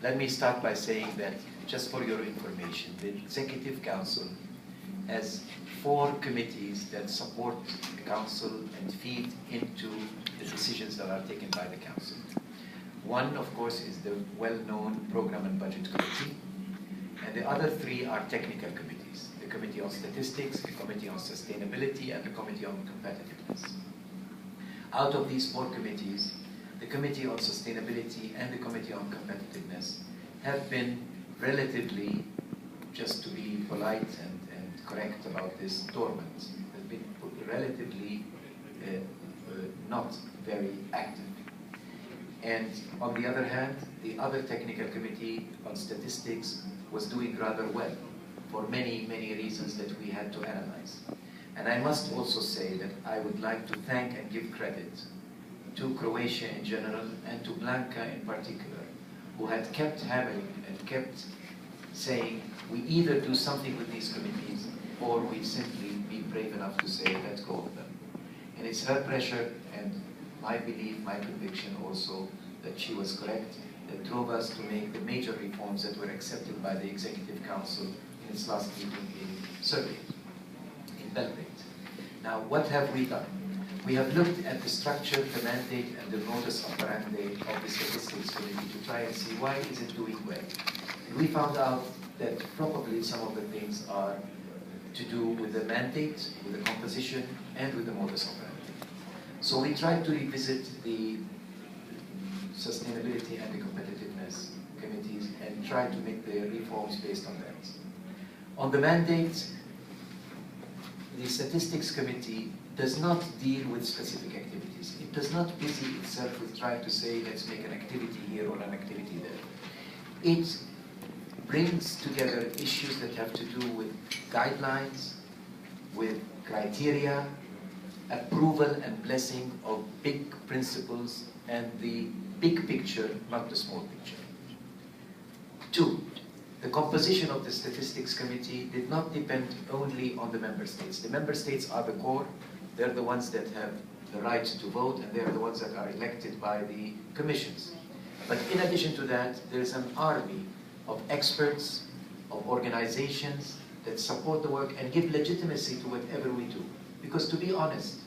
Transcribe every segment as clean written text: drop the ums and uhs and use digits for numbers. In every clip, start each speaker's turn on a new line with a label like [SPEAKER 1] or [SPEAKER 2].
[SPEAKER 1] Let me start by saying that, just for your information, the Executive Council has 4 committees that support the Council and feed into the decisions that are taken by the Council. One, of course, is the well-known Program and Budget Committee, and the other 3 are technical committees: the Committee on Statistics, the Committee on Sustainability, and the Committee on Competitiveness. Out of these 4 committees, the Committee on Sustainability and the Committee on Competitiveness have been relatively, just to be polite and correct about this, dormant, have been relatively not very active. And on the other hand, the other technical committee on statistics was doing rather well for many, many reasons that we had to analyze. And I must also say that I would like to thank and give credit to Croatia in general and to Blanca in particular, who had kept hammering and kept saying, we either do something with these committees or we simply be brave enough to say, let's go with them. And it's her pressure and my belief, my conviction also, that she was correct, that drove us to make the major reforms that were accepted by the Executive Council in its last meeting in Serbia, in Belgrade. Now, what have we done? We have looked at the structure, the mandate, and the modus operandi of the Statistics Committee to try and see why is it doing well. And we found out that probably some of the things are to do with the mandate, with the composition, and with the modus operandi. So we tried to revisit the Sustainability and the Competitiveness committees and try to make the reforms based on that. On the mandate, the Statistics Committee does not deal with specific activities. It does not busy itself with trying to say, let's make an activity here or an activity there. It brings together issues that have to do with guidelines, with criteria, approval and blessing of big principles, and the big picture, not the small picture. 2, the composition of the Statistics Committee did not depend only on the member states. The member states are the core. They're the ones that have the right to vote, and they're the ones that are elected by the commissions. But in addition to that, there's an army of experts, of organizations that support the work and give legitimacy to whatever we do. Because to be honest,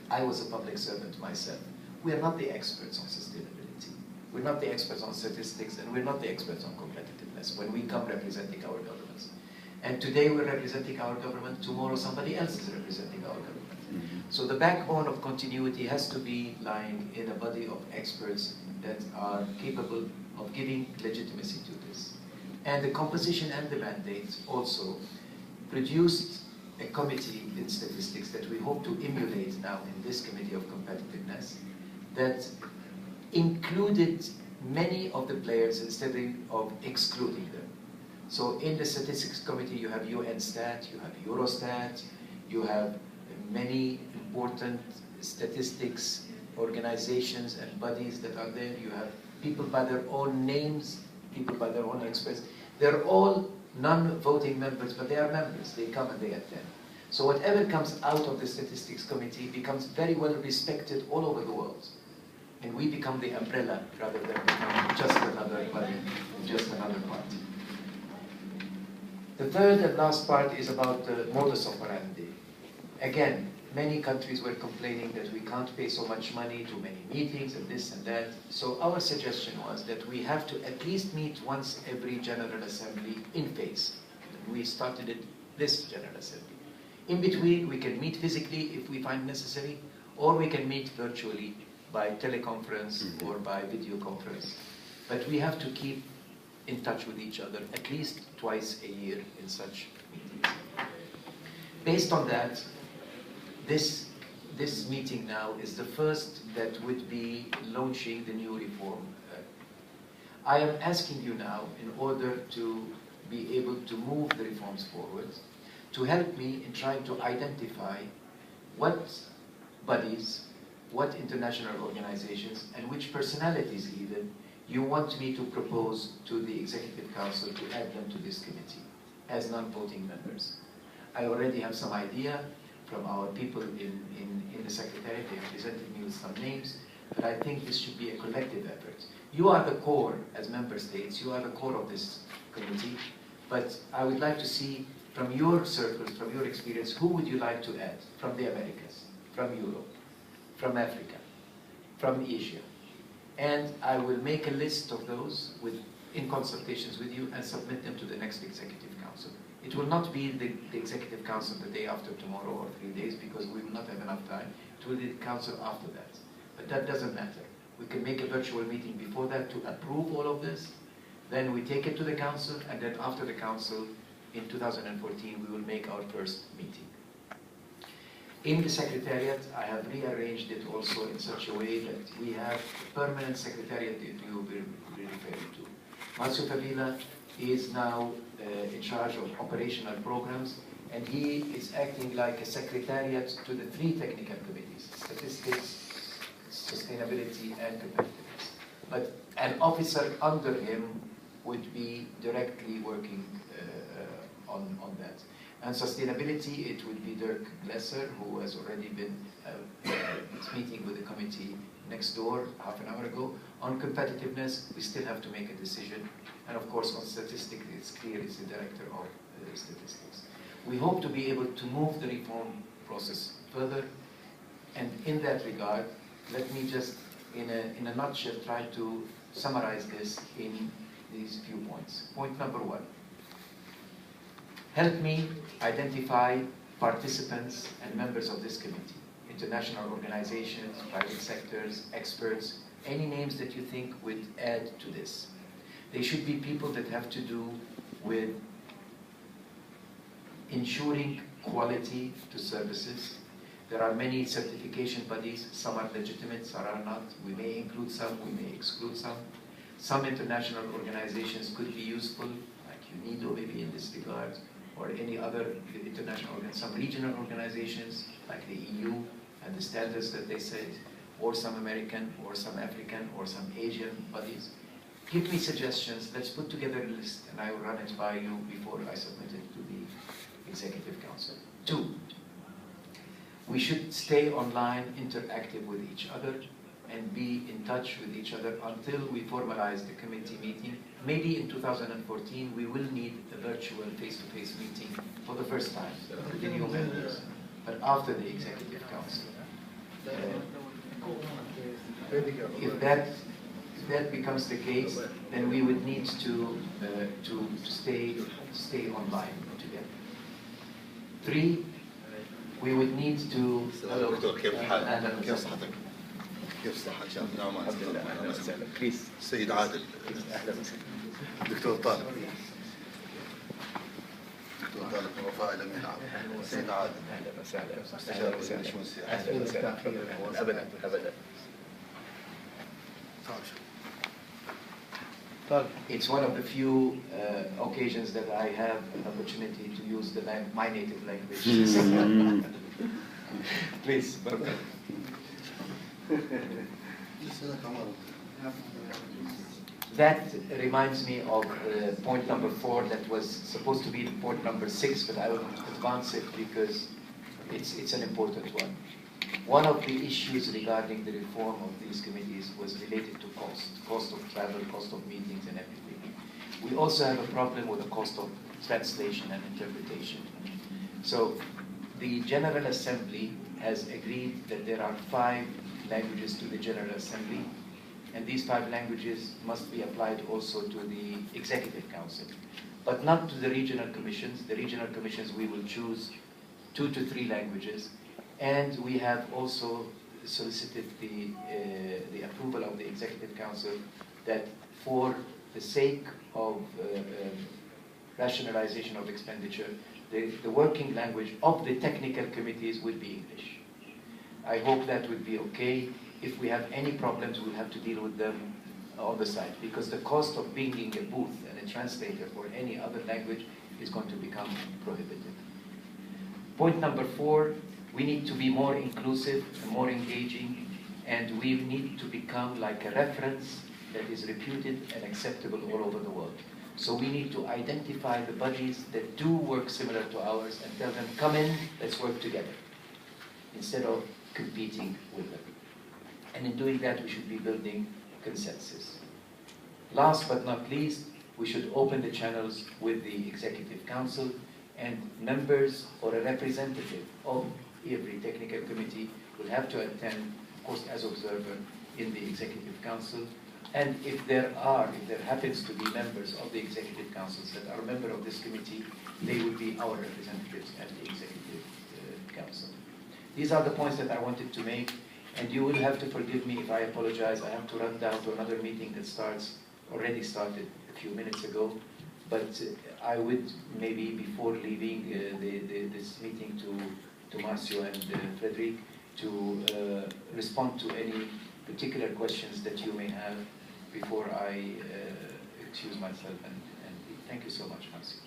[SPEAKER 1] I was a public servant myself. We are not the experts on sustainability. We're not the experts on statistics, and we're not the experts on competitiveness when we come representing our governments. And today we're representing our government, tomorrow somebody else is representing our government. So the backbone of continuity has to be lying in a body of experts that are capable of giving legitimacy to this. And the composition and the mandate also produced a committee in statistics that we hope to emulate now in this Committee of Competitiveness, that included many of the players instead of excluding them. So in the Statistics Committee you have UNStat, you have Eurostat, you have many important statistics organizations and bodies that are there. You have people by their own names, people by their own experts. They're all non-voting members, but they are members. They come and they attend. So whatever comes out of the Statistics Committee becomes very well respected all over the world. And we become the umbrella rather than become just another body, just another party. The third and last part is about the modus operandi. Again, many countries were complaining that we can't pay so much money to many meetings and this and that. So our suggestion was that we have to at least meet once every General Assembly in phase. And we started it this General Assembly. In between, we can meet physically if we find necessary, or we can meet virtually by teleconference or by video conference. But we have to keep in touch with each other at least twice a year in such meetings. Based on that, this meeting now is the first that would be launching the new reform. I am asking you now, in order to be able to move the reforms forward, to help me in trying to identify what bodies, what international organizations, and which personalities even, you want me to propose to the Executive Council to add them to this committee as non-voting members. I already have some idea from our people in the Secretariat. They have presented me with some names. but I think this should be a collective effort. You are the core as member states, you are the core of this committee, but I would like to see from your circles, from your experience, who would you like to add from the Americas, from Europe, from Africa, from Asia? And I will make a list of those in consultations with you and submit them to the next Executive Council. It will not be the Executive Council the day after tomorrow or 3 days because we will not have enough time. It will be the Council after that. But that doesn't matter. We can make a virtual meeting before that to approve all of this. Then we take it to the Council, and then after the Council in 2014 we will make our first meeting. In the Secretariat, I have rearranged it also in such a way that we have a permanent Secretariat that you will be referring to. Marcio Favila is now in charge of operational programs, and he is acting like a secretariat to the 3 technical committees: statistics, sustainability, and competitiveness. But an officer under him would be directly working on that. And sustainability, it would be Dirk Glesser, who has already been meeting with the committee next door half an hour ago. On competitiveness, we still have to make a decision. And of course, on statistics, it's clear it's the director of statistics. We hope to be able to move the reform process further. And in that regard, let me just, in a nutshell, try to summarize this in these few points. Point number 1. Help me identify participants and members of this committee, international organizations, private sectors, experts, any names that you think would add to this. They should be people that have to do with ensuring quality to services. There are many certification bodies, some are legitimate, some are not. We may include some, we may exclude some. Some international organizations could be useful, like UNWTO maybe in this regard, or any other international some regional organizations like the EU and the standards that they set, or some American, or some African, or some Asian bodies. Give me suggestions, let's put together a list, and I will run it by you before I submit it to the Executive Council. 2, we should stay online, interactive with each other, and be in touch with each other until we formalize the committee meeting. Maybe in 2014 we will need a virtual face-to-face meeting for the first time with the new members, but after the Executive Council. If that becomes the case, then we would need to stay online together. 3, we would need to.
[SPEAKER 2] دكتور كيف حالك؟ كيف صحتك؟ كيف صحتك؟ شاف نعمان السيد عادل.
[SPEAKER 3] اهلا وسهلا.
[SPEAKER 2] دكتور طالب. دكتور طالب من وفاء الامين العام. السيد عادل.
[SPEAKER 3] اهلا وسهلا.
[SPEAKER 2] مستشار وزير الشؤون السياسيه.
[SPEAKER 3] اهلا وسهلا. ابدا ابدا.
[SPEAKER 1] It's one of the few occasions that I have an opportunity to use my native language. Please, welcome. That reminds me of point number 4 that was supposed to be point number 6, but I will advance it because it's an important one. One of the issues regarding the reform of these committees was related to cost of travel, cost of meetings and everything. We also have a problem with the cost of translation and interpretation. So the General Assembly has agreed that there are 5 languages to the General Assembly, and these 5 languages must be applied also to the Executive Council, but not to the regional commissions. The regional commissions, we will choose 2 to 3 languages, and we have also solicited the approval of the Executive Council that for the sake of rationalization of expenditure, the working language of the technical committees will be English. I hope that would be okay. If we have any problems, we'll have to deal with them on the side, because the cost of bringing a booth and a translator for any other language is going to become prohibitive. Point number 4, we need to be more inclusive and more engaging, and we need to become like a reference that is reputed and acceptable all over the world. So we need to identify the bodies that do work similar to ours and tell them, come in, let's work together, instead of competing with them. And in doing that, we should be building consensus. Last but not least, we should open the channels with the Executive Council, and members or a representative of every technical committee will have to attend, of course, as observer in the Executive Council. And if there happens to be members of the Executive Councils that are a member of this committee, they will be our representatives at the Executive Council. These are the points that I wanted to make, and you will have to forgive me if I apologize. I have to run down to another meeting that already started a few minutes ago, but I would maybe, before leaving this meeting, to Marcio and Frederic, to respond to any particular questions that you may have before I excuse myself and leave. Thank you so much, Marcio.